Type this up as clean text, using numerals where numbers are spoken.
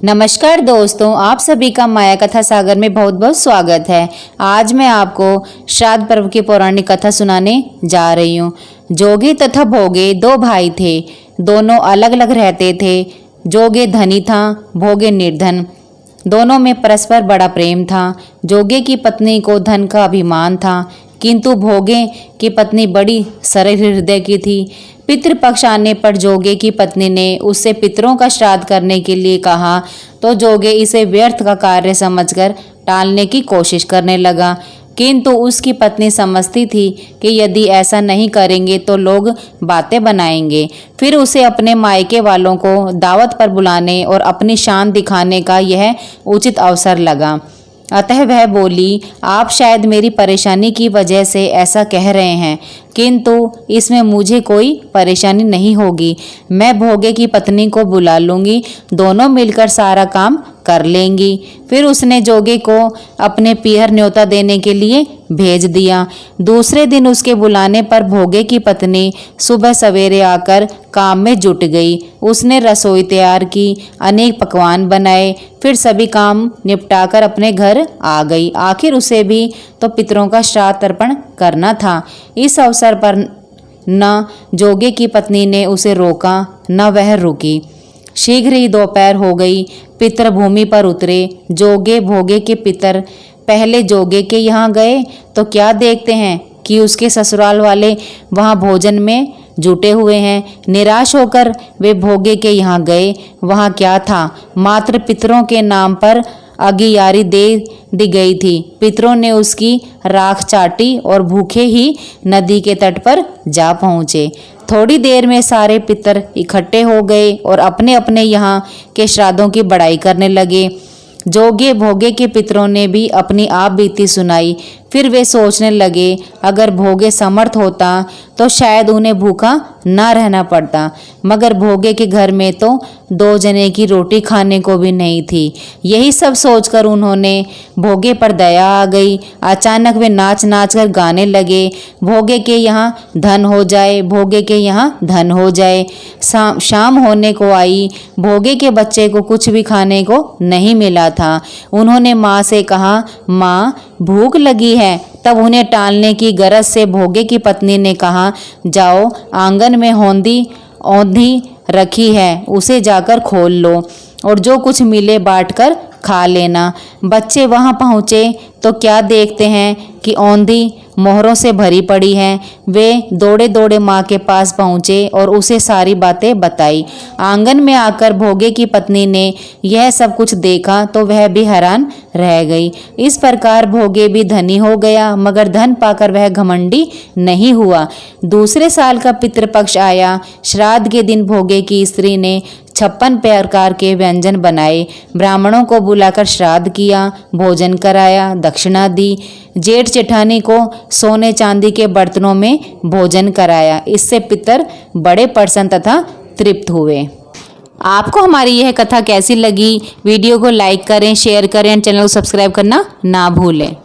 नमस्कार दोस्तों, आप सभी का माया कथा सागर में बहुत बहुत स्वागत है। आज मैं आपको श्राद्ध पर्व की पौराणिक कथा सुनाने जा रही हूँ। जोगी तथा भोगे दो भाई थे, दोनों अलग अलग रहते थे। जोगे धनी था, भोगे निर्धन। दोनों में परस्पर बड़ा प्रेम था। जोगे की पत्नी को धन का अभिमान था, किंतु भोगे की पत्नी बड़ी सरल हृदय की थी। पितृपक्ष आने पर जोगे की पत्नी ने उससे पितरों का श्राद्ध करने के लिए कहा, तो जोगे इसे व्यर्थ का कार्य समझकर टालने की कोशिश करने लगा। किंतु उसकी पत्नी समझती थी कि यदि ऐसा नहीं करेंगे तो लोग बातें बनाएंगे। फिर उसे अपने मायके वालों को दावत पर बुलाने और अपनी शान दिखाने का यह उचित अवसर लगा। अतः वह बोली, आप शायद मेरी परेशानी की वजह से ऐसा कह रहे हैं, किंतु इसमें मुझे कोई परेशानी नहीं होगी। मैं भोगे की पत्नी को बुला लूँगी, दोनों मिलकर सारा काम कर लेंगी। फिर उसने जोगे को अपने पीहर न्योता देने के लिए भेज दिया। दूसरे दिन उसके बुलाने पर भोगे की पत्नी सुबह सवेरे आकर काम में जुट गई। उसने रसोई तैयार की, अनेक पकवान बनाए, फिर सभी काम निपटाकर अपने घर आ गई। आखिर उसे भी तो पितरों का श्राद्ध तर्पण करना था। इस अवसर पर न जोगे की पत्नी ने उसे रोका, न वह रुकी। शीघ्र ही दोपहर हो गई। पितर भूमि पर उतरे। जोगे भोगे के पितर पहले जोगे के यहाँ गए तो क्या देखते हैं कि उसके ससुराल वाले वहाँ भोजन में जुटे हुए हैं। निराश होकर वे भोगे के यहाँ गए। वहाँ क्या था, मात्र पितरों के नाम पर अगियारी दे दी गई थी। पितरों ने उसकी राख चाटी और भूखे ही नदी के तट पर जा पहुँचे। थोड़ी देर में सारे पितर इकट्ठे हो गए और अपने अपने यहाँ के श्राद्धों की बड़ाई करने लगे। जोगे भोगे के पितरों ने भी अपनी आप बीती सुनाई। फिर वे सोचने लगे, अगर भोगे समर्थ होता तो शायद उन्हें भूखा ना रहना पड़ता, मगर भोगे के घर में तो 2 जने की रोटी खाने को भी नहीं थी। यही सब सोचकर उन्होंने भोगे पर दया आ गई। अचानक वे नाच नाच कर गाने लगे, भोगे के यहाँ धन हो जाए, भोगे के यहाँ धन हो जाए। शाम होने को आई। भोगे के बच्चे को कुछ भी खाने को नहीं मिला था। उन्होंने माँ से कहा, माँ भूख लगी है। तब उन्हें टालने की गरज से भोगे की पत्नी ने कहा, जाओ आंगन में औंधी रखी है, उसे जाकर खोल लो और जो कुछ मिले बांट कर खा लेना। बच्चे वहां पहुंचे तो क्या देखते हैं कि औंधी मोहरों से भरी पड़ी है। वे दौड़े दौड़े माँ के पास पहुँचे और उसे सारी बातें बताई। आंगन में आकर भोगे की पत्नी ने यह सब कुछ देखा तो वह भी हैरान रह गई। इस प्रकार भोगे भी धनी हो गया, मगर धन पाकर वह घमंडी नहीं हुआ। दूसरे साल का पितृपक्ष आया। श्राद्ध के दिन भोगे की स्त्री ने 56 प्रकार के व्यंजन बनाए। ब्राह्मणों को बुलाकर श्राद्ध किया, भोजन कराया, दक्षिणा दी। जेठ जेठानी को सोने चांदी के बर्तनों में भोजन कराया। इससे पितर बड़े प्रसन्न तथा तृप्त हुए। आपको हमारी यह कथा कैसी लगी? वीडियो को लाइक करें, शेयर करें और चैनल को सब्सक्राइब करना ना भूलें।